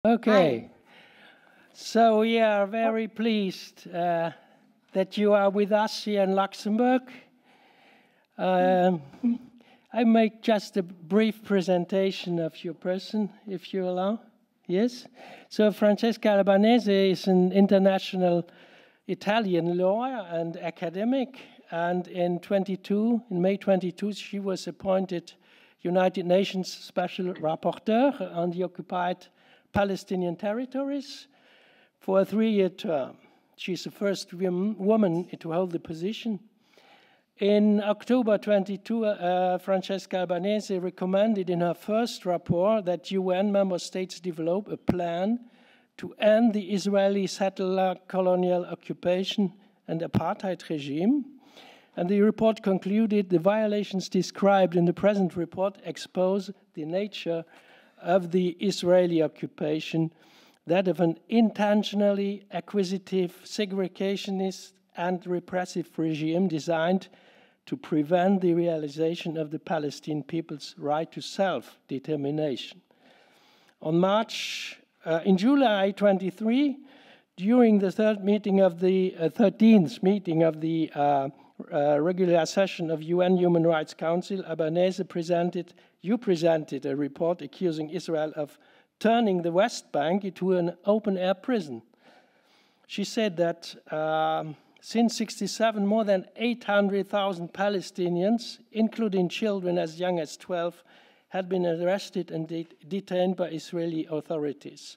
Okay, so we are very pleased that you are with us here in Luxembourg. I make just a brief presentation of your person, if you allow. Yes? So Francesca Albanese is an international Italian lawyer and academic, and in May 22, she was appointed United Nations Special Rapporteur on the occupied Palestinian territories for a 3-year term. She's the first woman to hold the position. In October 22, Francesca Albanese recommended in her first report that UN member states develop a plan to end the Israeli settler colonial occupation and apartheid regime. And the report concluded the violations described in the present report expose the nature of the Israeli occupation, that of an intentionally acquisitive, segregationist, and repressive regime designed to prevent the realization of the Palestinian people's right to self-determination. In July 23, during the 13th meeting of the regular session of UN Human Rights Council, Albanese presented a report accusing Israel of turning the West Bank into an open-air prison. She said that since 1967, more than 800,000 Palestinians, including children as young as 12, had been arrested and detained by Israeli authorities.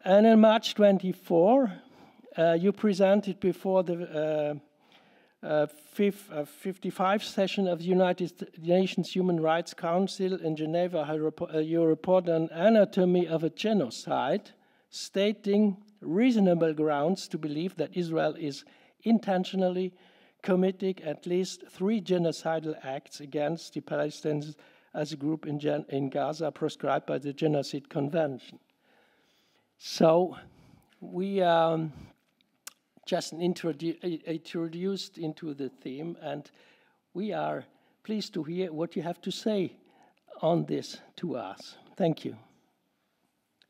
And in March 24, you presented before the 55th session of the United Nations Human Rights Council in Geneva, your report on anatomy of a genocide, stating reasonable grounds to believe that Israel is intentionally committing at least 3 genocidal acts against the Palestinians as a group in Gaza prescribed by the Genocide Convention. So we just introduced into the theme, and we are pleased to hear what you have to say on this to us. Thank you.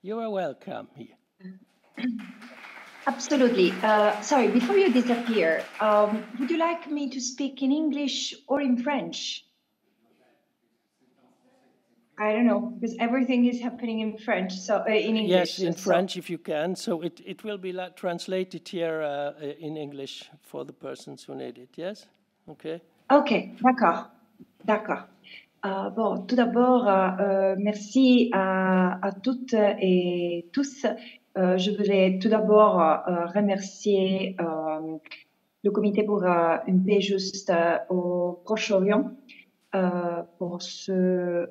You are welcome here. Absolutely. Sorry, before you disappear, would you like me to speak in English or in French? I don't know, because everything is happening in French, so in English. Yes, in French if you can. So it will be translated here in English for the persons who need it, yes? Okay. Ok, d'accord. D'accord. Bon, tout d'abord, merci à toutes et tous. Je voudrais tout d'abord remercier le Comité pour une paix juste au Proche-Orient pour ce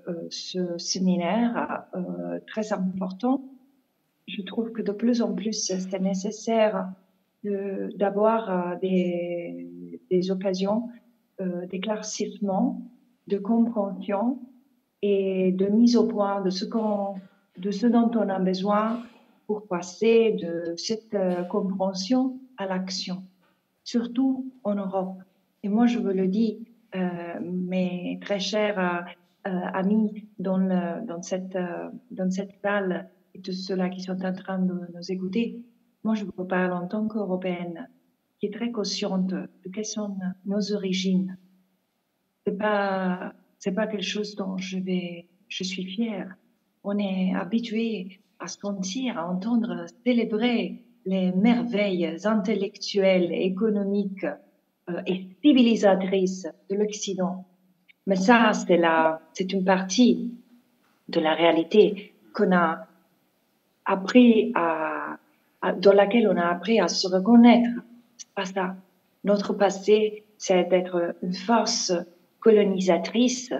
séminaire très important. Je trouve que de plus en plus, c'est nécessaire d'avoir des occasions d'éclaircissement, de compréhension et de mise au point de ce dont on a besoin pour passer de cette compréhension à l'action, surtout en Europe. Et moi, je vous le dis, mes très chers amis dans cette salle et tous ceux-là qui sont en train de nous écouter, moi, je vous parle en tant qu'Européenne qui est très consciente de quelles sont nos origines. C'est pas quelque chose dont je suis fière. On est habitué à sentir, à entendre, célébrer les merveilles intellectuelles, économiques et civilisatrices de l'Occident. Mais ça, c'est une partie de la réalité qu'on a appris dans laquelle on a appris à se reconnaître. C'est pas ça. Notre passé, c'est d'être une force colonisatrice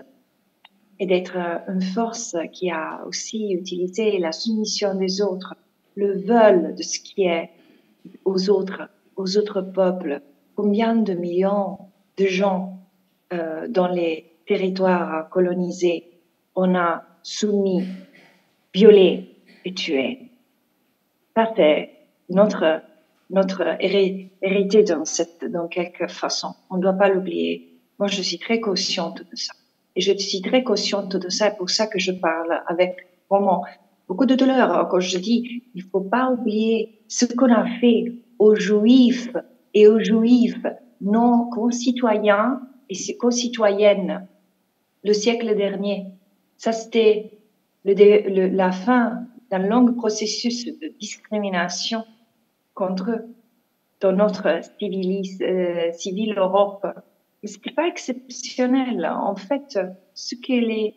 et d'être une force qui a aussi utilisé la soumission des autres, le vol de ce qui est aux autres peuples. Combien de millions de gens dans les territoires colonisés on a soumis, violé et tué. Ça, c'est notre hérité dans quelque façon. On ne doit pas l'oublier. Moi, je suis très consciente de ça. Et je suis très consciente de ça, pour ça que je parle avec vraiment beaucoup de douleur quand je dis il ne faut pas oublier ce qu'on a fait aux Juifs et aux Juifs, nos concitoyens et ses concitoyennes le siècle dernier. Ça, c'était la fin d'un long processus de discrimination contre eux dans notre civile Europe. Mais ce n'était pas exceptionnel. En fait, ce que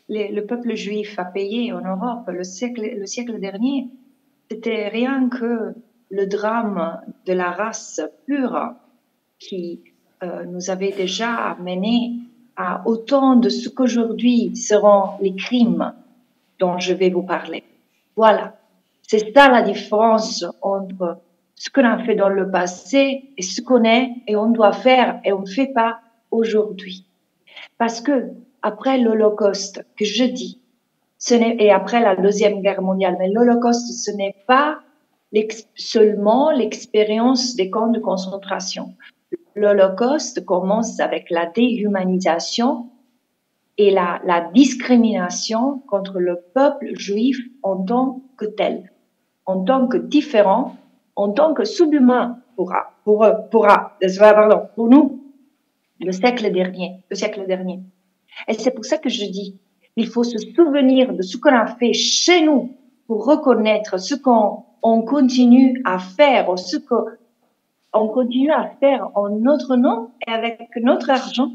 le peuple juif a payé en Europe le siècle dernier, c'était rien que le drame de la race pure qui nous avait déjà mené à autant de ce qu'aujourd'hui seront les crimes dont je vais vous parler. Voilà, c'est ça la différence entre ce qu'on a fait dans le passé et ce qu'on est et on doit faire et on ne fait pas aujourd'hui. Parce que après l'Holocauste, que je dis, et après la Deuxième Guerre mondiale, mais l'Holocauste, ce n'est pas seulement l'expérience des camps de concentration. L'Holocauste commence avec la déhumanisation et la discrimination contre le peuple juif en tant que tel, en tant que différent, en tant que sous-humain pour nous, le siècle dernier. Et c'est pour ça que je dis, il faut se souvenir de ce qu'on a fait chez nous pour reconnaître ce qu'on continue à faire, ou ce qu'on continue à faire en notre nom et avec notre argent.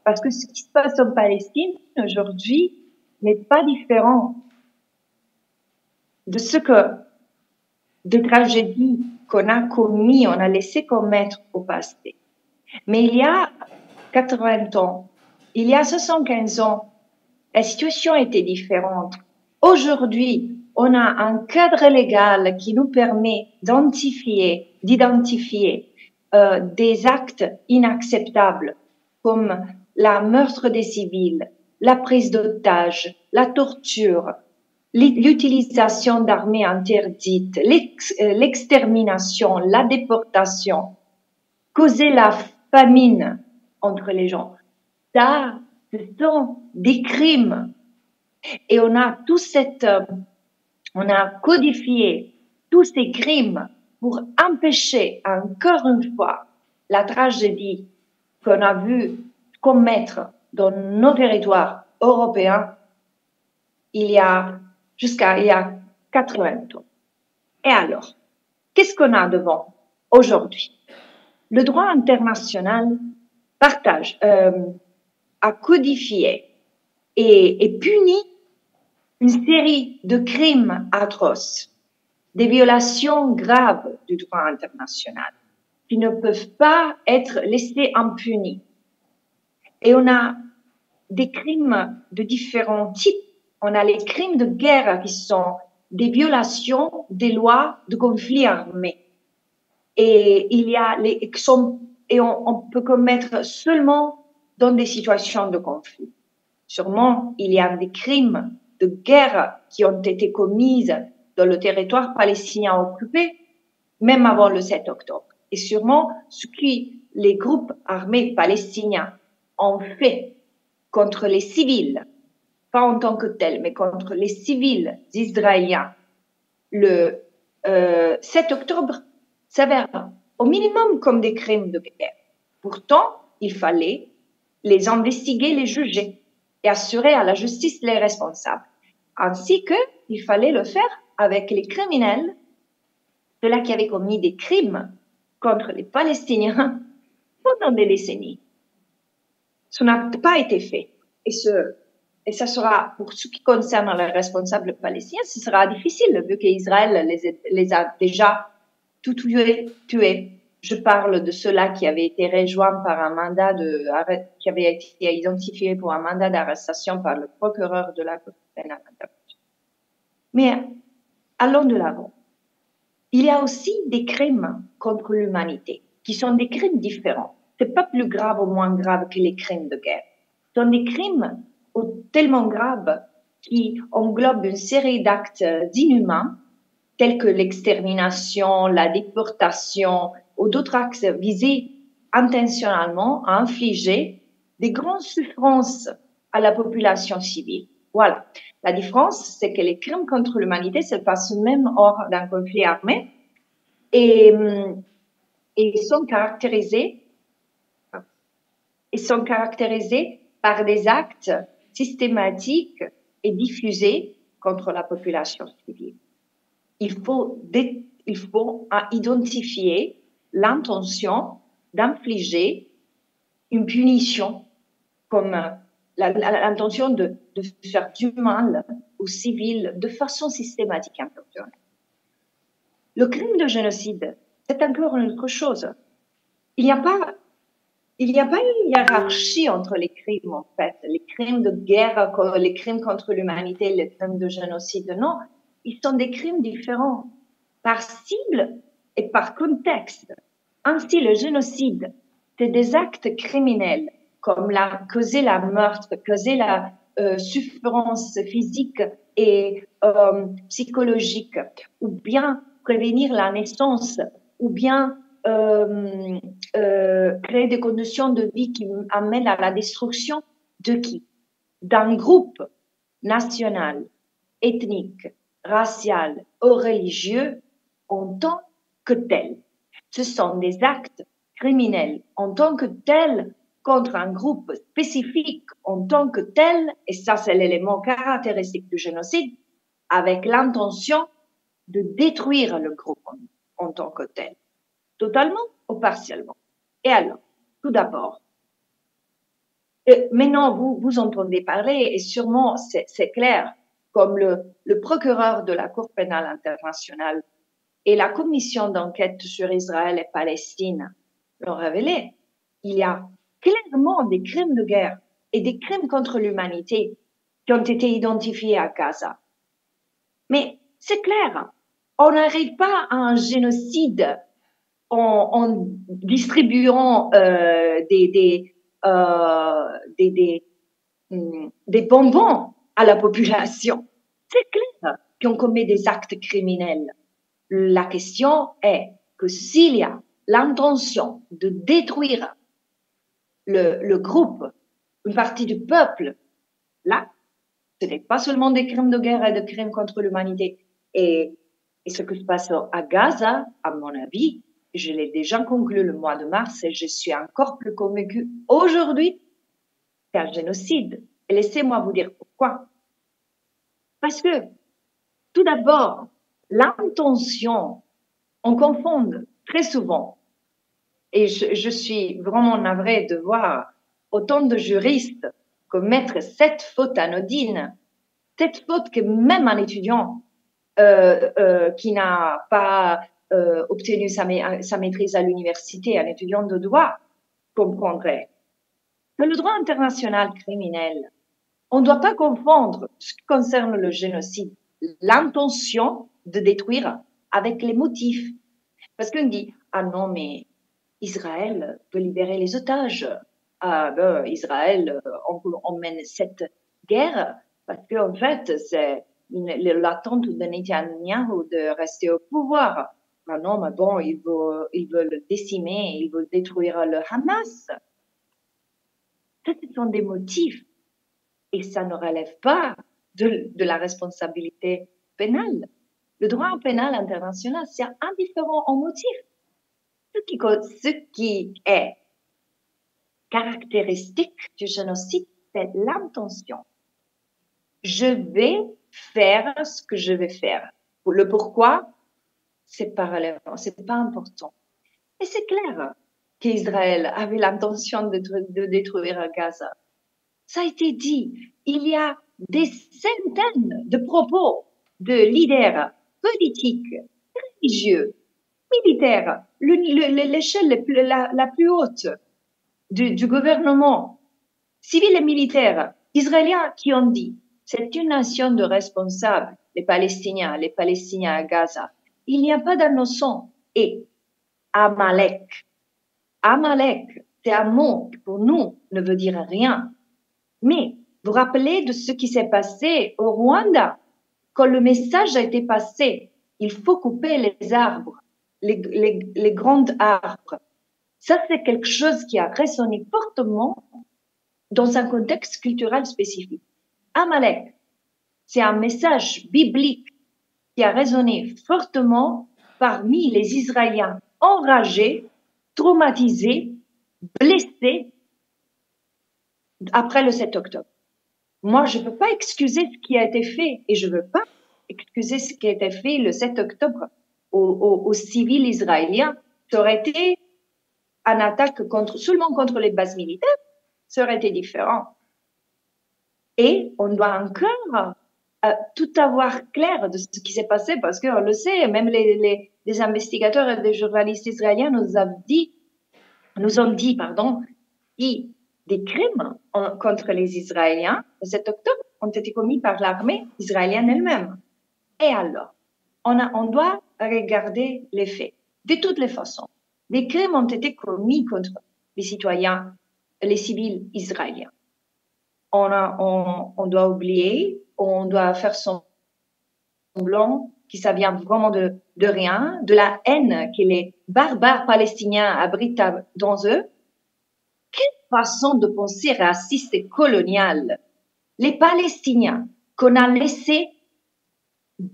Parce que ce qui se passe en Palestine aujourd'hui n'est pas différent de de tragédies qu'on a commis, on a laissé commettre au passé. Mais il y a 80 ans, il y a 75 ans, la situation était différente. Aujourd'hui, on a un cadre légal qui nous permet d'identifier des actes inacceptables comme la meurtre des civils, la prise d'otages, la torture, l'utilisation d'armées interdites, l'extermination, la déportation, causer la famine entre les gens. Ça, ce sont des crimes. Et on a codifié tous ces crimes pour empêcher encore une fois la tragédie qu'on a vu commettre dans nos territoires européens jusqu'à il y a 80 ans. Et alors, qu'est-ce qu'on a devant aujourd'hui? Le droit international a codifié et puni une série de crimes atroces, des violations graves du droit international qui ne peuvent pas être laissés impunis. Et on a des crimes de différents types. On a les crimes de guerre qui sont des violations des lois de conflit armé. Et on peut commettre seulement dans des situations de conflit. Sûrement, il y a des crimes de guerre qui ont été commis dans le territoire palestinien occupé, même avant le 7 octobre. Et sûrement, ce que les groupes armés palestiniens ont fait contre les civils, pas en tant que tels, mais contre les civils israéliens, le 7 octobre, s'avère au minimum comme des crimes de guerre. Pourtant, il fallait les investiguer, les juger et assurer à la justice les responsables. Ainsi qu'il fallait le faire avec les criminels, ceux-là qui avaient commis des crimes contre les Palestiniens pendant des décennies. Ça n'a pas été fait. Et ça sera, pour ce qui concerne les responsables palestiniens, ce sera difficile vu qu'Israël les a déjà tout tués. Je parle de ceux-là qui avaient été rejoints par un mandat qui avait été identifié pour un mandat d'arrestation par le procureur de la Cour pénale. Mais allons de l'avant. Il y a aussi des crimes contre l'humanité, qui sont des crimes différents. C'est pas plus grave ou moins grave que les crimes de guerre. Ce sont des crimes tellement graves qui englobent une série d'actes inhumains, tels que l'extermination, la déportation ou d'autres actes visés intentionnellement à infliger des grandes souffrances à la population civile. Voilà. La différence, c'est que les crimes contre l'humanité se passent même hors d'un conflit armé et ils sont caractérisés par des actes systématiques et diffusés contre la population civile. Il faut identifier l'intention d'infliger une punition comme l'intention de faire du mal aux civils de façon systématique et intentionnelle. Le crime de génocide, c'est encore une autre chose. Il n'y a pas une hiérarchie entre les crimes, en fait. Les crimes de guerre, les crimes contre l'humanité, les crimes de génocide, non. Ils sont des crimes différents par cible et par contexte. Ainsi, le génocide, c'est des actes criminels comme causer la meurtre, causer la souffrance physique et psychologique, ou bien prévenir la naissance, ou bien créer des conditions de vie qui amènent à la destruction de qui? D'un groupe national, ethnique, racial ou religieux en tant que tel. Ce sont des actes criminels en tant que tels contre un groupe spécifique en tant que tel, et ça c'est l'élément caractéristique du génocide, avec l'intention de détruire le groupe en tant que tel, totalement ou partiellement. Et alors, tout d'abord, maintenant vous entendez parler, et sûrement c'est clair, comme le procureur de la Cour pénale internationale et la commission d'enquête sur Israël et Palestine l'ont révélé, il y a clairement des crimes de guerre et des crimes contre l'humanité qui ont été identifiés à Gaza. Mais c'est clair, on n'arrive pas à un génocide en distribuant des bonbons à la population. C'est clair qu'on commet des actes criminels. La question est que s'il y a l'intention de détruire le groupe, une partie du peuple, là, ce n'est pas seulement des crimes de guerre et des crimes contre l'humanité. Et ce qui se passe à Gaza, à mon avis, je l'ai déjà conclu le mois de mars et je suis encore plus convaincue aujourd'hui c'est un génocide. Et laissez-moi vous dire pourquoi. Parce que, tout d'abord, l'intention, on confond très souvent, et je suis vraiment navrée de voir autant de juristes commettre cette faute anodine, cette faute que même un étudiant qui n'a pas obtenu sa maîtrise à l'université, un étudiant de droit, comprendrait. Mais le droit international criminel, on ne doit pas confondre ce qui concerne le génocide, l'intention de détruire avec les motifs. Parce qu'on dit, ah non, mais Israël peut libérer les otages. Ah ben, Israël, on mène cette guerre parce qu'en fait, c'est l'attente de Netanyahou de rester au pouvoir. Ah non, mais bon, ils veulent décimer, ils veulent détruire le Hamas. Ça, ce sont des motifs. Et ça ne relève pas de la responsabilité pénale. Le droit pénal international, c'est indifférent en motif. Ce qui est caractéristique du génocide, c'est l'intention. Je vais faire ce que je vais faire. Le pourquoi, c'est pas relevant, c'est pas important. Et c'est clair qu'Israël avait l'intention de détruire Gaza. Ça a été dit. Il y a des centaines de propos de leaders politiques, religieux, militaires, l'échelle la plus haute du gouvernement, civil et militaire, israélien, qui ont dit c'est une nation de responsables, les Palestiniens à Gaza. Il n'y a pas d'innocents. Et Amalek, c'est un mot qui pour nous ne veut dire rien. Mais vous vous rappelez de ce qui s'est passé au Rwanda quand le message a été passé, il faut couper les arbres, les grands arbres. Ça, c'est quelque chose qui a résonné fortement dans un contexte culturel spécifique. Amalek, c'est un message biblique qui a résonné fortement parmi les Israéliens enragés, traumatisés, blessés après le 7 octobre. Moi, je ne peux pas excuser ce qui a été fait et je ne veux pas excuser ce qui a été fait le 7 octobre aux civils israéliens. Ça aurait été une attaque seulement contre les bases militaires, ça aurait été différent. Et on doit encore tout avoir clair de ce qui s'est passé parce qu'on le sait, même les investigateurs et les journalistes israéliens nous ont dit, que des crimes contre les Israéliens le 7 octobre ont été commis par l'armée israélienne elle-même. Et alors, on doit regarder les faits. De toutes les façons, des crimes ont été commis contre les citoyens, les civils israéliens. On doit oublier, on doit faire semblant que ça vient vraiment de rien, de la haine que les barbares palestiniens abritent dans eux. Quelle façon de penser raciste et coloniale. Les Palestiniens qu'on a laissés sous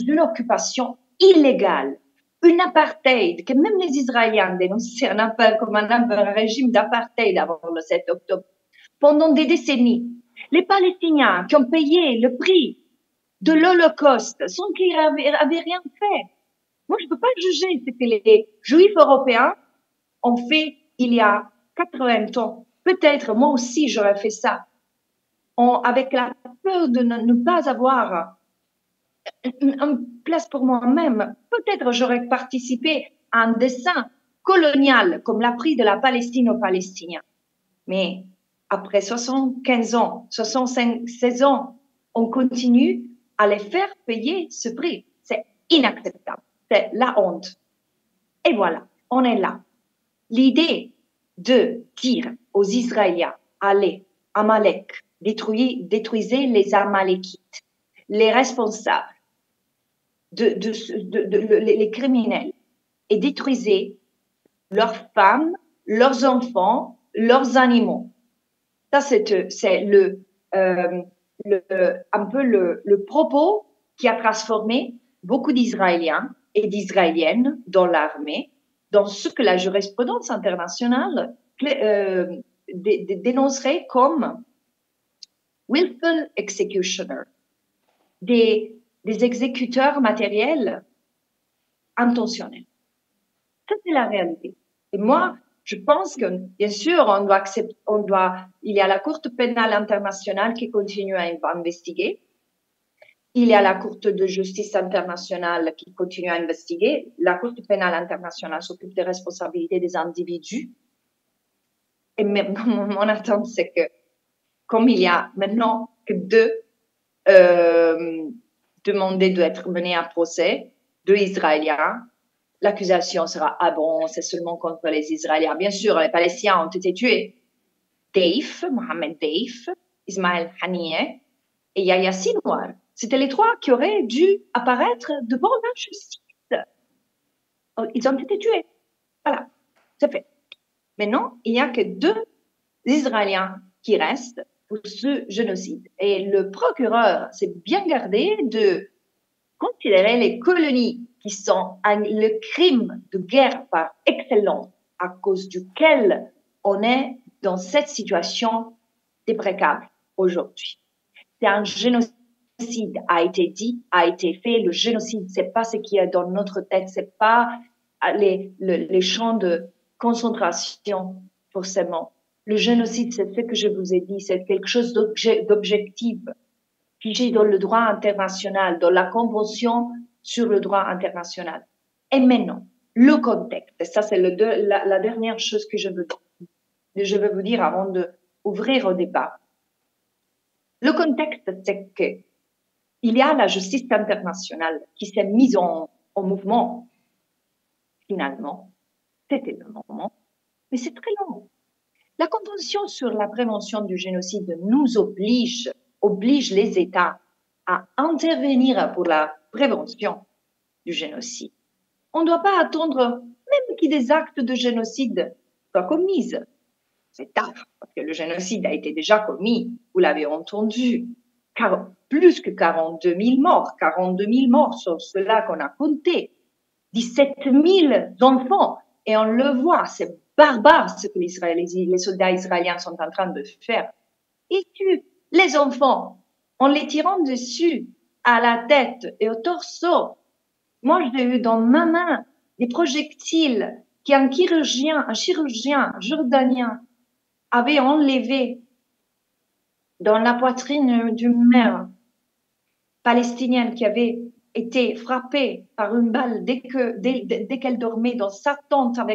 une occupation illégale, une apartheid, que même les Israéliens dénonçaient comme un régime d'apartheid avant le 7 octobre, pendant des décennies. Les Palestiniens qui ont payé le prix de l'Holocauste sans qu'ils n'avaient rien fait. Moi, je ne peux pas juger ce que les Juifs européens ont fait il y a 80 ans. Peut-être, moi aussi, j'aurais fait ça. Avec la peur de ne pas avoir une place pour moi-même. Peut-être j'aurais participé à un dessin colonial comme l'a pris de la Palestine aux Palestiniens. Mais après 75 ans, 76 ans, on continue à les faire payer ce prix. C'est inacceptable. C'est la honte. Et voilà, on est là. L'idée de dire aux Israéliens, allez, Amalek, détruisez les Amalekites, les responsables, les criminels, et détruisez leurs femmes, leurs enfants, leurs animaux. Ça, c'est un peu le propos qui a transformé beaucoup d'Israéliens et d'Israéliennes dans l'armée, dans ce que la jurisprudence internationale dénoncerait comme willful executioner, des exécuteurs matériels intentionnels. Ça, c'est la réalité. Et moi, je pense que, bien sûr, il y a la Cour pénale internationale qui continue à investiguer. Il y a la Cour de justice internationale qui continue à investiguer. La Cour pénale internationale s'occupe des responsabilités des individus. Et maintenant, mon attente, c'est que, comme il y a maintenant que deux demandés d'être menés à procès, deux Israéliens, l'accusation sera « ah bon, c'est seulement contre les Israéliens ». Bien sûr, les Palestiniens ont été tués. Mohamed Deif, Ismaël Haniyeh et Yahya Sinwar. C'était les trois qui auraient dû apparaître devant la justice. Ils ont été tués. Voilà, c'est fait. Maintenant, il n'y a que deux Israéliens qui restent pour ce génocide. Et le procureur s'est bien gardé de considérer les colonies qui sont le crime de guerre par excellence à cause duquel on est dans cette situation déprécable aujourd'hui. C'est un génocide a été dit, a été fait. Le génocide, c'est pas ce qui est dans notre tête, c'est pas les champs de concentration forcément. Le génocide, c'est ce que je vous ai dit, c'est quelque chose d'objectif, figé dans le droit international, dans la Convention sur le droit international. Et maintenant, le contexte, et ça c'est la dernière chose que je veux vous dire avant d'ouvrir au débat. Le contexte, c'est que il y a la justice internationale qui s'est mise en mouvement, finalement. C'était le moment, mais c'est très long. La Convention sur la prévention du génocide nous oblige les États à intervenir pour la prévention du génocide. On ne doit pas attendre même que des actes de génocide soient commis. C'est tard, parce que le génocide a été déjà commis, vous l'avez entendu. plus que 42 000 morts. 42 000 morts sur cela qu'on a compté. 17 000 enfants. Et on le voit, c'est barbare ce que les soldats israéliens sont en train de faire. Ils tuent les enfants en les tirant dessus, à la tête et au torse. Moi, j'ai eu dans ma main des projectiles qu'un chirurgien jordanien avait enlevé dans la poitrine d'une mère palestinienne qui avait été frappée par une balle dès qu'elle dormait dans sa tente sa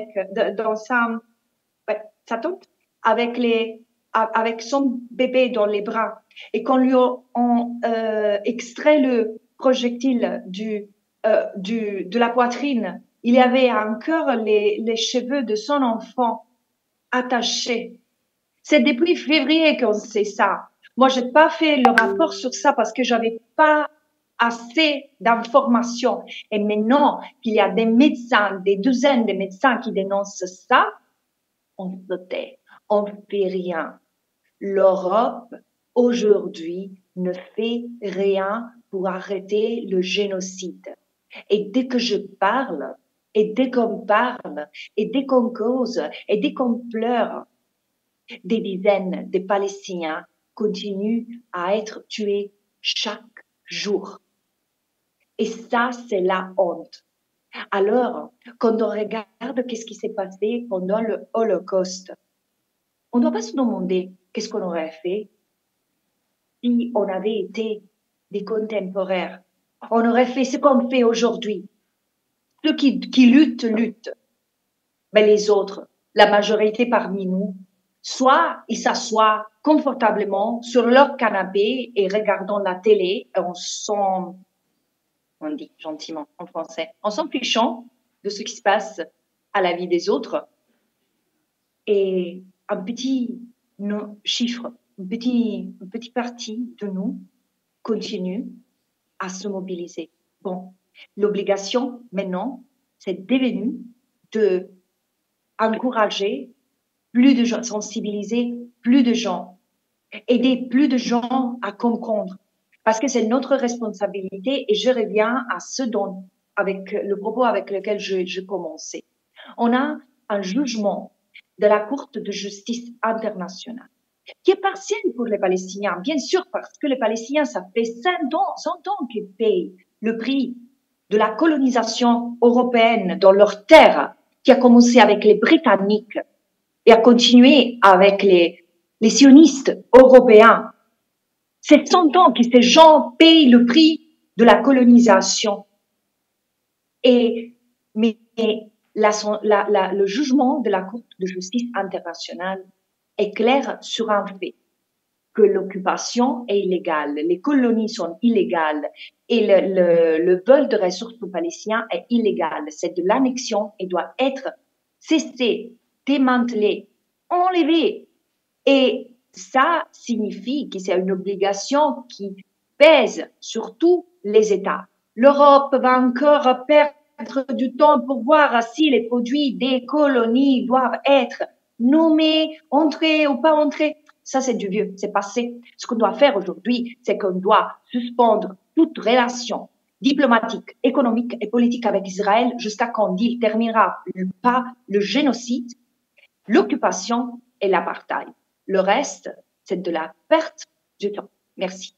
tente avec son bébé dans les bras et qu'on lui a extrait le projectile de la poitrine. Il y avait encore les cheveux de son enfant attachés. C'est depuis février qu'on sait ça. Moi, j'ai pas fait le rapport sur ça parce que j'avais pas assez d'informations. Et maintenant qu'il y a des médecins, des douzaines de médecins qui dénoncent ça, on se tait, on fait rien. L'Europe, aujourd'hui, ne fait rien pour arrêter le génocide. Et dès que je parle, et dès qu'on parle, et dès qu'on cause, et dès qu'on pleure, des dizaines de Palestiniens continuent à être tués chaque jour. Et ça, c'est la honte. Alors, quand on regarde qu'est-ce qui s'est passé pendant le Holocauste, on ne doit pas se demander qu'est-ce qu'on aurait fait si on avait été des contemporains. On aurait fait ce qu'on fait aujourd'hui. Ceux qui luttent. Mais les autres, la majorité parmi nous, soit ils s'assoient confortablement sur leur canapé et regardant la télé, on dit gentiment en français, en s'en fichant de ce qui se passe à la vie des autres. Et un petit chiffre, une petite partie de nous continue à se mobiliser. Bon, l'obligation maintenant, c'est devenu de encourager plus de gens, sensibiliser plus de gens, aider plus de gens à comprendre. Parce que c'est notre responsabilité et je reviens à ce dont, avec le propos avec lequel je commençais. On a un jugement de la Cour de justice internationale qui est partiel pour les Palestiniens, bien sûr, parce que les Palestiniens, ça fait 100 ans qu'ils payent le prix de la colonisation européenne dans leurs terres, qui a commencé avec les Britanniques et a continué avec les sionistes européens. C'est 100 ans que ces gens payent le prix de la colonisation. Mais le jugement de la Cour de justice internationale est clair sur un fait, que l'occupation est illégale, les colonies sont illégales et le vol de ressources aux Palestiniens est illégal. C'est de l'annexion et doit être cessé, démantelé, enlevé. Et ça signifie que c'est une obligation qui pèse sur tous les États. L'Europe va encore perdre du temps pour voir si les produits des colonies doivent être nommés, entrés ou pas entrés. Ça, c'est du vieux, c'est passé. Ce qu'on doit faire aujourd'hui, c'est qu'on doit suspendre toute relation diplomatique, économique et politique avec Israël jusqu'à quand il terminera pas le génocide, l'occupation et l'apartheid. Le reste, c'est de la perte du temps. Merci.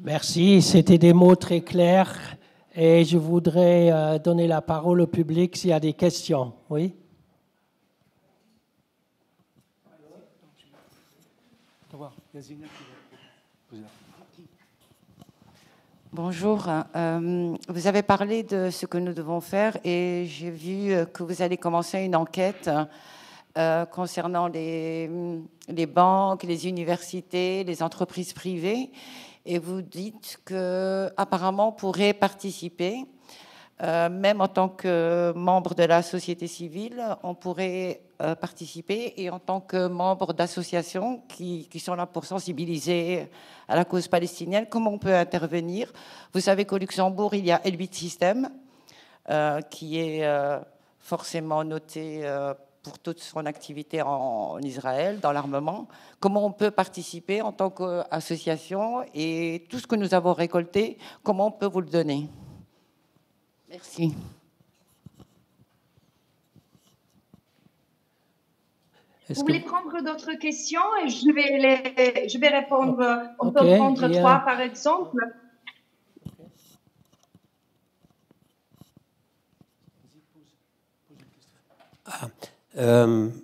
Merci, c'était des mots très clairs et je voudrais donner la parole au public s'il y a des questions. Oui? Bonjour, vous avez parlé de ce que nous devons faire et j'ai vu que vous allez commencer une enquête concernant les banques, les universités, les entreprises privées. Et vous dites que apparemment pourraient participer même en tant que membre de la société civile, on pourrait participer, et en tant que membre d'associations qui sont là pour sensibiliser à la cause palestinienne, comment on peut intervenir? Vous savez qu'au Luxembourg, il y a Elbit System, qui est forcément noté pour toute son activité en Israël, dans l'armement. Comment on peut participer en tant qu'association, et tout ce que nous avons récolté, comment on peut vous le donner? Merci. Vous voulez prendre d'autres questions et je vais répondre. On peut prendre yeah. 3 par exemple.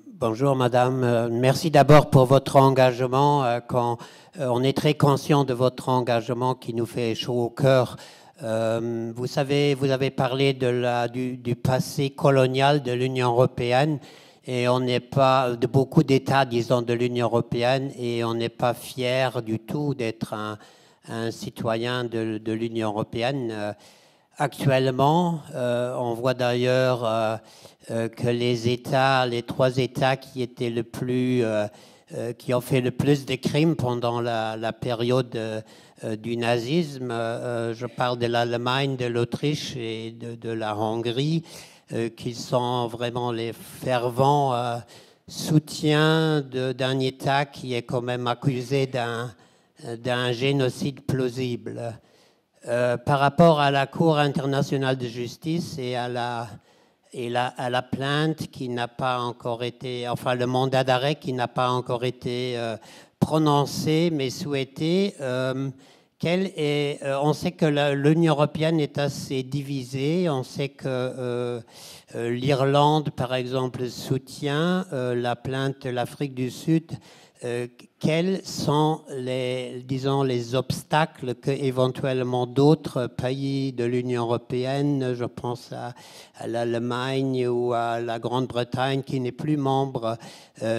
Bonjour madame, merci d'abord pour votre engagement. On est très conscient de votre engagement qui nous fait chaud au cœur. Vous savez, vous avez parlé du passé colonial de l'Union européenne, et on n'est pas, de beaucoup d'États, disons, de l'Union européenne, et on n'est pas fier du tout d'être un citoyen de l'Union européenne. Actuellement, on voit d'ailleurs que les 3 États qui étaient qui ont fait le plus de crimes pendant la période du nazisme, je parle de l'Allemagne, de l'Autriche et de la Hongrie, qui sont vraiment les fervents soutiens d'un État qui est quand même accusé d'un génocide plausible. Par rapport à la Cour internationale de justice et à la plainte qui n'a pas encore été, enfin le mandat d'arrêt qui n'a pas encore été prononcé mais souhaité, on sait que l'Union européenne est assez divisée. On sait que l'Irlande, par exemple, soutient la plainte de l'Afrique du Sud. Quels sont les obstacles que éventuellement d'autres pays de l'Union européenne, je pense à l'Allemagne ou à la Grande-Bretagne qui n'est plus membre,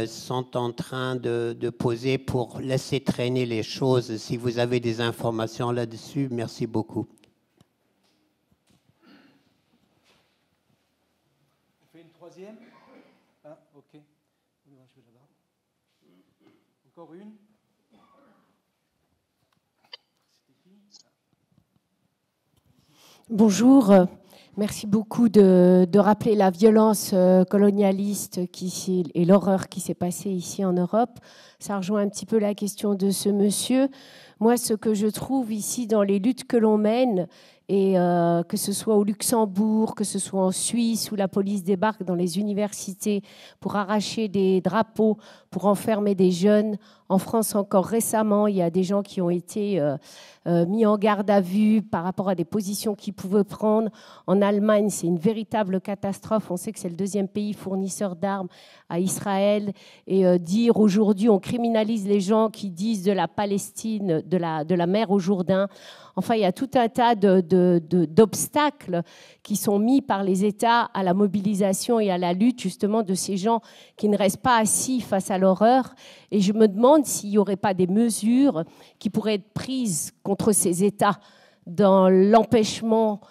sont en train de poser pour laisser traîner les choses? Si vous avez des informations là-dessus, merci beaucoup. On fait une troisième? Ok. Encore une? Bonjour, merci beaucoup de rappeler la violence colonialiste et l'horreur qui s'est passée ici en Europe. Ça rejoint un petit peu la question de ce monsieur. Moi, ce que je trouve ici dans les luttes que l'on mène, et que ce soit au Luxembourg, que ce soit en Suisse, où la police débarque dans les universités pour arracher des drapeaux, pour enfermer des jeunes. En France, encore récemment, il y a des gens qui ont été mis en garde à vue par rapport à des positions qu'ils pouvaient prendre. En Allemagne, c'est une véritable catastrophe. On sait que c'est le 2e pays fournisseur d'armes à Israël. Et dire aujourd'hui, on criminalise les gens qui disent de la Palestine, de la mer au Jourdain. Enfin, il y a tout un tas d'obstacles qui sont mis par les États à la mobilisation et à la lutte justement de ces gens qui ne restent pas assis face à l'horreur. Et je me demande s'il n'y aurait pas des mesures qui pourraient être prises contre ces États dans l'empêchement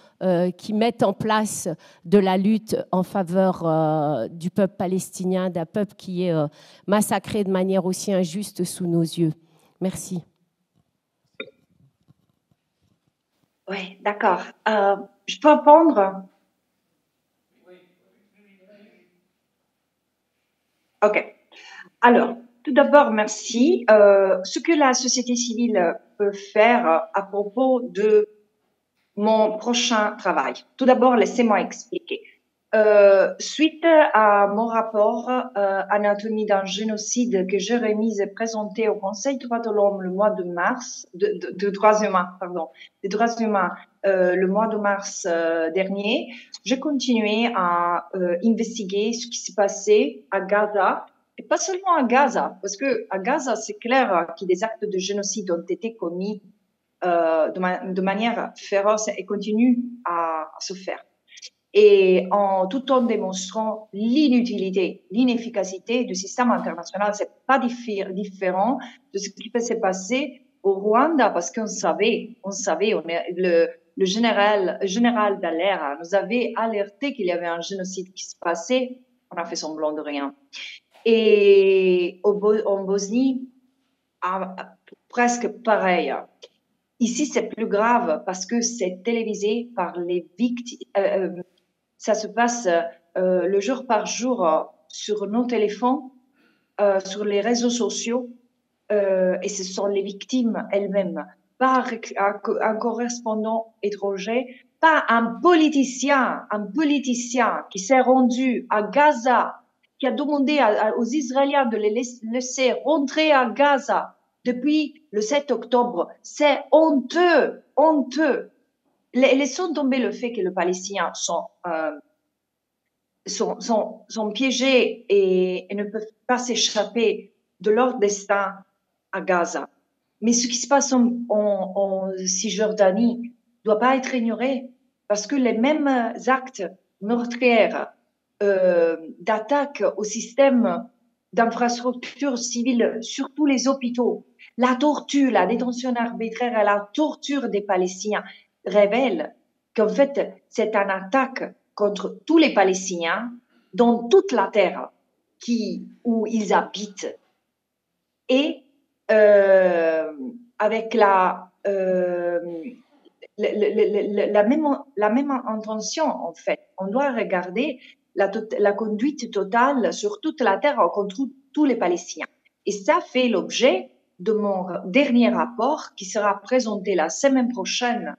qu'ils mettent en place de la lutte en faveur du peuple palestinien, d'un peuple qui est massacré de manière aussi injuste sous nos yeux. Merci. Oui, d'accord. Je peux répondre? OK. Alors, tout d'abord, merci. Ce que la société civile peut faire à propos de mon prochain travail. Tout d'abord, laissez-moi expliquer. Suite à mon rapport Anatomie d'un génocide que j'ai remis et présenté au Conseil des droits de l'homme le mois de mars, de droits humains, pardon, des droits humains le mois de mars dernier, j'ai continué à investiguer ce qui s'est passé à Gaza, et pas seulement à Gaza, parce que à Gaza, c'est clair que des actes de génocide ont été commis de manière féroce et continuent à se faire. Et tout en démontrant l'inutilité, l'inefficacité du système international, c'est pas différent de ce qui peut se passer au Rwanda, parce qu'on savait, le général Dallaire nous avait alerté qu'il y avait un génocide qui se passait. On a fait semblant de rien. Et en Bosnie, presque pareil. Ici, c'est plus grave parce que c'est télévisé par les victimes. Ça se passe le jour par jour sur nos téléphones, sur les réseaux sociaux, et ce sont les victimes elles-mêmes, pas un correspondant étranger, pas un politicien qui s'est rendu à Gaza, qui a demandé aux Israéliens de les laisser rentrer à Gaza depuis le 7 octobre. C'est honteux, honteux. Laissons tomber le fait que les Palestiniens sont piégés et ne peuvent pas s'échapper de leur destin à Gaza. Mais ce qui se passe en Cisjordanie ne doit pas être ignoré parce que les mêmes actes meurtrières d'attaque au système d'infrastructures civiles, surtout les hôpitaux, la torture, la détention arbitraire et la torture des Palestiniens révèlent qu'en fait, c'est une attaque contre tous les Palestiniens dans toute la terre où ils habitent. Et avec la même intention, en fait. On doit regarder la conduite totale sur toute la terre contre tous les Palestiniens. Et ça fait l'objet de mon dernier rapport qui sera présenté la semaine prochaine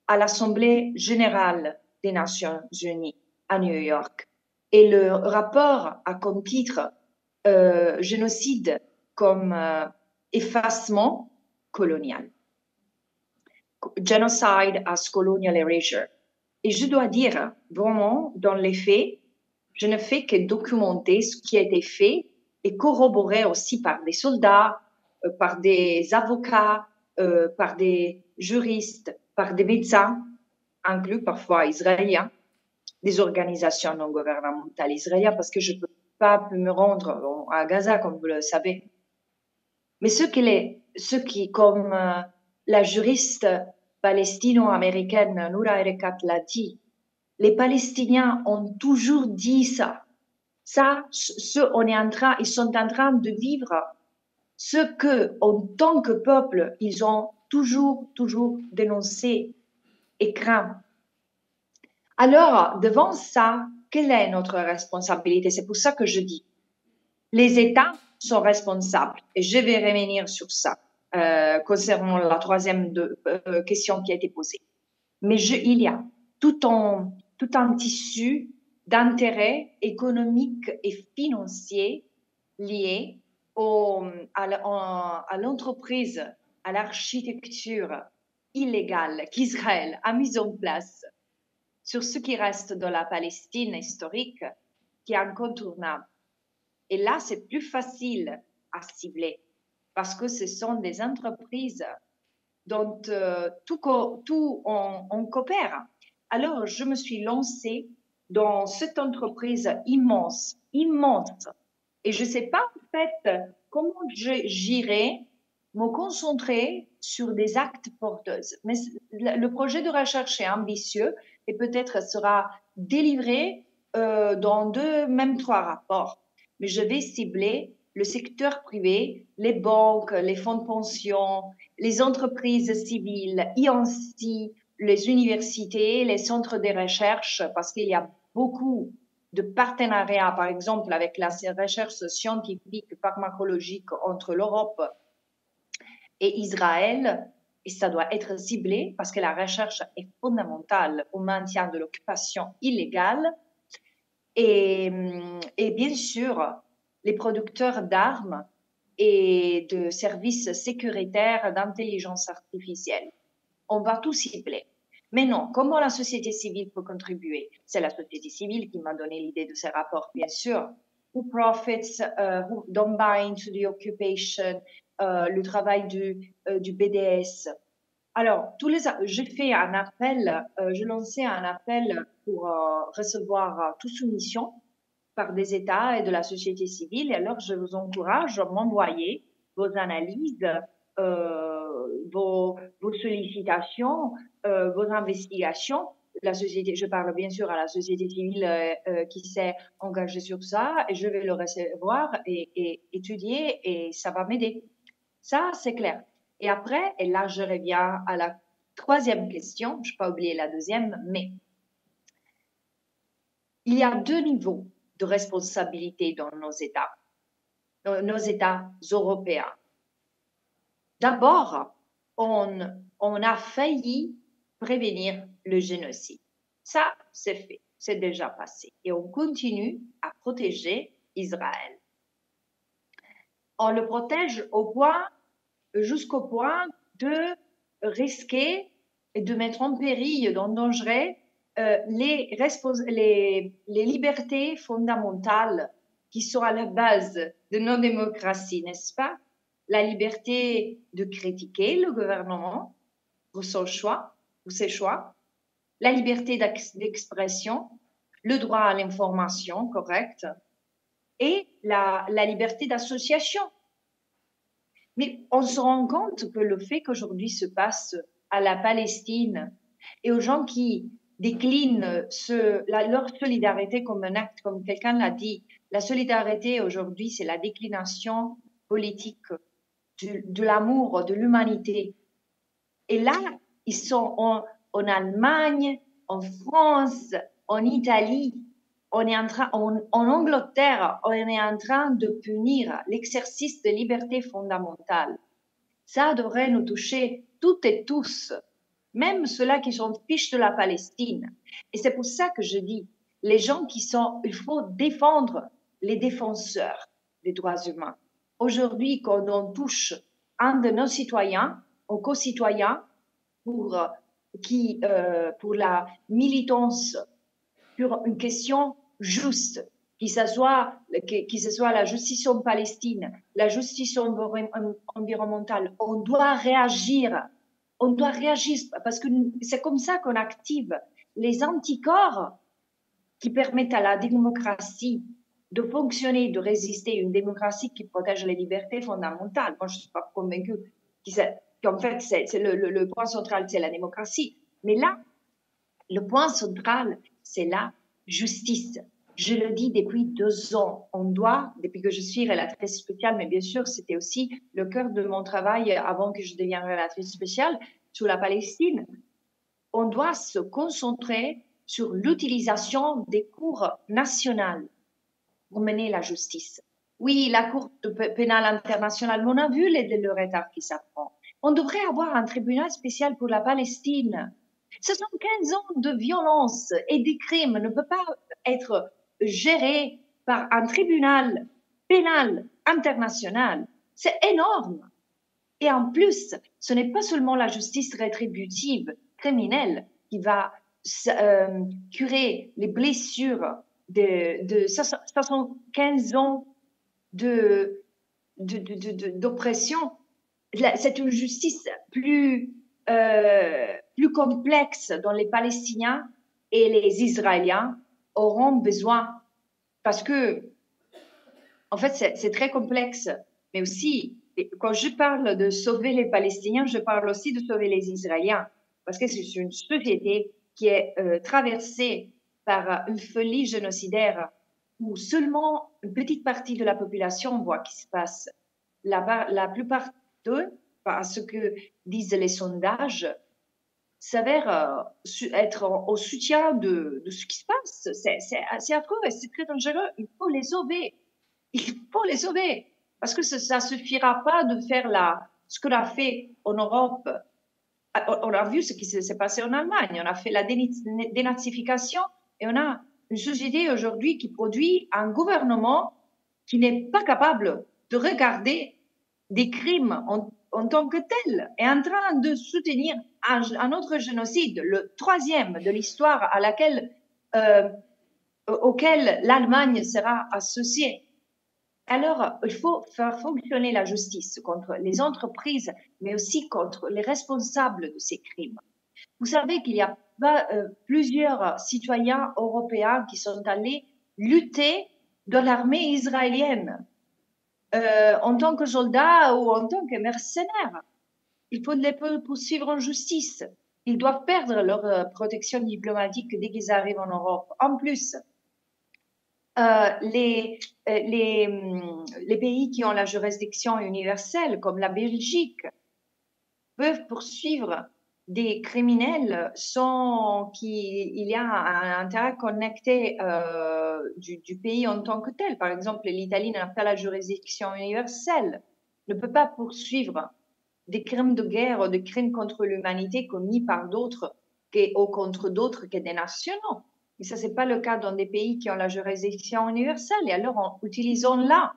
à l'Assemblée générale des Nations unies à New York. Et le rapport a comme titre génocide comme effacement colonial. Genocide as colonial erasure. Et je dois dire, vraiment, dans les faits, je ne fais que documenter ce qui a été fait et corroborer aussi par des soldats, par des avocats, par des juristes, par des médecins, inclus parfois israéliens, des organisations non gouvernementales israéliennes, parce que je ne peux pas me rendre à Gaza, comme vous le savez. Mais ce qui comme la juriste palestino-américaine Noura Erekat l'a dit, les Palestiniens ont toujours dit ça. Ils sont en train de vivre ce que, en tant que peuple, ils ont toujours dénoncé et craint. Alors, devant ça, quelle est notre responsabilité? C'est pour ça que je dis, les États sont responsables, et je vais revenir sur ça concernant la troisième question qui a été posée. Mais il y a tout un tissu d'intérêts économiques et financiers liés à l'entreprise, à l'architecture illégale qu'Israël a mise en place sur ce qui reste de la Palestine historique, qui est incontournable. Et là, c'est plus facile à cibler parce que ce sont des entreprises dont on coopère. Alors, je me suis lancée dans cette entreprise immense. Et je ne sais pas en fait comment j'irai me concentrer sur des actes porteurs. Mais le projet de recherche est ambitieux et peut-être sera délivré dans 2, même 3 rapports. Mais je vais cibler le secteur privé, les banques, les fonds de pension, les entreprises civiles, et ainsi les universités, les centres de recherche, parce qu'il y a beaucoup de partenariats, par exemple, avec la recherche scientifique pharmacologique entre l'Europe et Israël, et ça doit être ciblé parce que la recherche est fondamentale au maintien de l'occupation illégale. Et bien sûr, les producteurs d'armes et de services sécuritaires d'intelligence artificielle. On va tout cibler. Mais non, comment la société civile peut contribuer? C'est la société civile qui m'a donné l'idée de ces rapports, bien sûr. Who profits, who don't buy into the occupation, le travail du BDS. Alors, j'ai fait un appel, je lançais un appel pour recevoir toute soumission par des États et de la société civile. Et alors, je vous encourage à m'envoyer vos analyses vos sollicitations, vos investigations. La société, je parle bien sûr à la société civile qui s'est engagée sur ça, et je vais le recevoir et étudier, et ça va m'aider. Ça, c'est clair. Et après, et là, je reviens à la troisième question, je n'ai pas oublié la deuxième, mais il y a deux niveaux de responsabilité dans nos États européens. D'abord, on a failli prévenir le génocide. Ça, c'est fait, c'est déjà passé. Et on continue à protéger Israël. On le protège jusqu'au point de risquer et de mettre en péril, en danger, les libertés fondamentales qui sont à la base de nos démocraties, n'est-ce pas? La liberté de critiquer le gouvernement pour son choix, pour ses choix, la liberté d'expression, le droit à l'information correcte et la liberté d'association. Mais on se rend compte que le fait qu'aujourd'hui se passe à la Palestine et aux gens qui déclinent leur solidarité comme un acte, comme quelqu'un l'a dit, la solidarité aujourd'hui, c'est la déclination politique de l'amour, de l'humanité. Et là, ils sont en Allemagne, en France, en Italie, en Angleterre, on est en train de punir l'exercice de liberté fondamentale. Ça devrait nous toucher toutes et tous, même ceux-là qui sont fiches de la Palestine. Et c'est pour ça que je dis, il faut défendre les défenseurs des droits humains. Aujourd'hui, quand on touche un de nos citoyens, un co-citoyen, pour la militance, pour une question juste, que ce soit la justice en Palestine, la justice environnementale, on doit réagir. On doit réagir parce que c'est comme ça qu'on active les anticorps qui permettent à la démocratie de fonctionner, de résister, une démocratie qui protège les libertés fondamentales. Moi, je ne suis pas convaincue qu'en fait, c'est le point central, c'est la démocratie. Mais là, le point central, c'est la justice. Je le dis depuis 2 ans. On doit, depuis que je suis relatrice spéciale, mais bien sûr, c'était aussi le cœur de mon travail avant que je devienne relatrice spéciale sur la Palestine. On doit se concentrer sur l'utilisation des cours nationales pour mener la justice. Oui, la Cour pénale internationale, on a vu le retard qui s'apprend. On devrait avoir un tribunal spécial pour la Palestine. Ce sont 15 ans de violence et des crimes ne peuvent pas être gérés par un tribunal pénal international. C'est énorme. Et en plus, ce n'est pas seulement la justice rétributive criminelle qui va curer les blessures de 75 ans d'oppression. C'est une justice plus complexe dont les Palestiniens et les Israéliens auront besoin. Parce que, en fait, c'est très complexe. Mais aussi, quand je parle de sauver les Palestiniens, je parle aussi de sauver les Israéliens. Parce que c'est une société qui est traversée par une folie génocidaire où seulement une petite partie de la population voit ce qui se passe. La plupart d'eux, à ce que disent les sondages, s'avèrent être au soutien de ce qui se passe. C'est affreux et c'est très dangereux. Il faut les sauver. Il faut les sauver. Parce que ça ne suffira pas de faire ce qu'on a fait en Europe. On a vu ce qui s'est passé en Allemagne. On a fait la dénazification et on a une société aujourd'hui qui produit un gouvernement qui n'est pas capable de regarder des crimes en tant que tels et en train de soutenir un autre génocide, le 3e de l'histoire auquel l'Allemagne sera associée. Alors, il faut faire fonctionner la justice contre les entreprises, mais aussi contre les responsables de ces crimes. Vous savez qu'il y a plusieurs citoyens européens qui sont allés lutter dans l'armée israélienne. en tant que soldat ou en tant que mercenaire. Il faut les poursuivre en justice. Ils doivent perdre leur protection diplomatique dès qu'ils arrivent en Europe. En plus, les pays qui ont la juridiction universelle, comme la Belgique, peuvent poursuivre des criminels sans qu'il y a un intérêt connecté du pays en tant que tel. Par exemple, l'Italie n'a pas la juridiction universelle, ne peut pas poursuivre des crimes de guerre ou des crimes contre l'humanité commis par d'autres ou contre d'autres que des nationaux. Mais ça, c'est pas le cas dans des pays qui ont la juridiction universelle. Et alors, utilisons-la.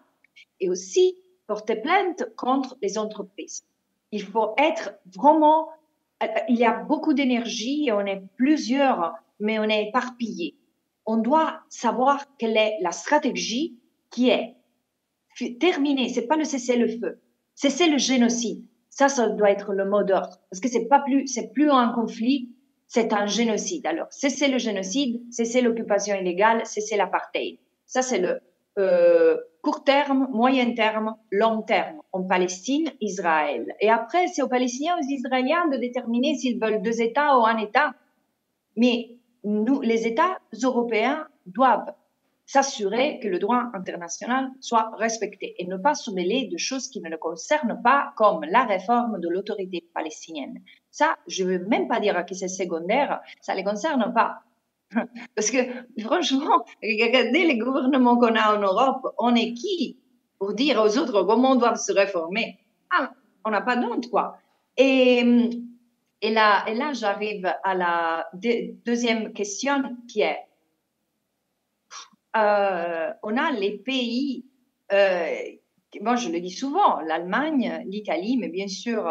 Et aussi, porter plainte contre les entreprises. Il faut être vraiment... Il y a beaucoup d'énergie, on est plusieurs, mais on est éparpillés. On doit savoir quelle est la stratégie qui est terminée. C'est pas le cessez-le-feu, cesser le génocide. Ça doit être le mot d'ordre. Parce que c'est plus un conflit, c'est un génocide. Alors, cesser le génocide, cesser l'occupation illégale, cesser l'apartheid. Ça, c'est le court terme, moyen terme, long terme, en Palestine, Israël. Et après, c'est aux Palestiniens, aux Israéliens de déterminer s'ils veulent 2 États ou un État. Mais nous, les États européens doivent s'assurer que le droit international soit respecté et ne pas se mêler de choses qui ne le concernent pas, comme la réforme de l'autorité palestinienne. Ça, je ne veux même pas dire que c'est secondaire, ça ne les concerne pas. Parce que, franchement, regardez les gouvernements qu'on a en Europe, on est qui pour dire aux autres comment on doit se réformer? Ah, on n'a pas d'honte, quoi. Et là j'arrive à la deuxième question qui est, on a les pays, moi je le dis souvent, l'Allemagne, l'Italie, mais bien sûr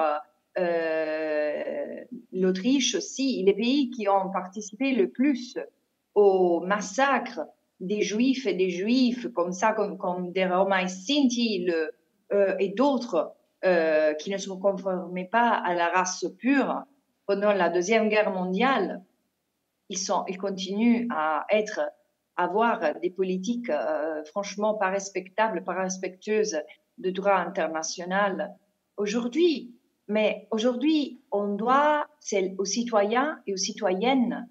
l'Autriche aussi, les pays qui ont participé le plus au massacre des Juifs et des Juifs, comme ça, comme des Roma et Sinti et d'autres qui ne se conformaient pas à la race pure pendant la Deuxième Guerre mondiale, ils continuent à avoir des politiques franchement pas respectables, pas respectueuses du droit international aujourd'hui. Mais aujourd'hui, c'est aux citoyens et aux citoyennes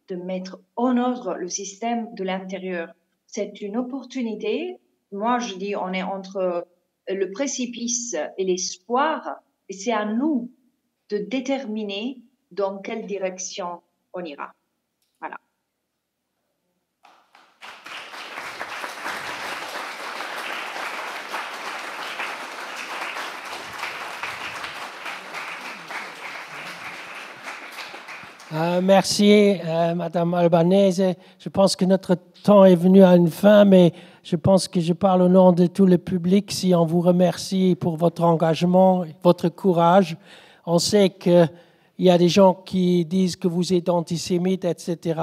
de mettre en ordre le système de l'intérieur. C'est une opportunité. Moi, je dis, on est entre le précipice et l'espoir, et c'est à nous de déterminer dans quelle direction on ira. Voilà. Merci, Madame Albanese. Je pense que notre temps est venu à une fin, mais je pense que je parle au nom de tout le public si on vous remercie pour votre engagement, votre courage. On sait qu'il y a des gens qui disent que vous êtes antisémite, etc.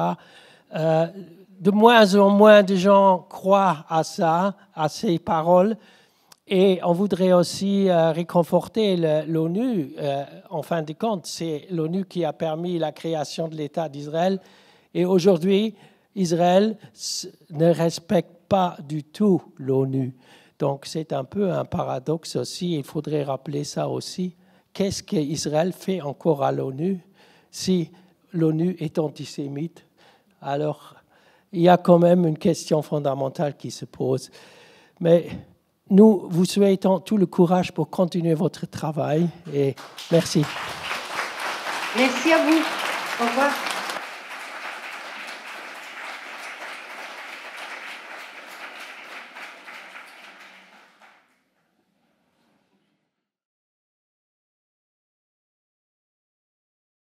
De moins en moins de gens croient à ça, à ces paroles. Et on voudrait aussi réconforter l'ONU. En fin de compte, c'est l'ONU qui a permis la création de l'État d'Israël. Et aujourd'hui, Israël ne respecte pas du tout l'ONU. Donc c'est un peu un paradoxe aussi. Il faudrait rappeler ça aussi. Qu'est-ce qu'Israël fait encore à l'ONU si l'ONU est antisémite? Alors, il y a quand même une question fondamentale qui se pose. Mais nous vous souhaitons tout le courage pour continuer votre travail et merci. Merci à vous. Au revoir.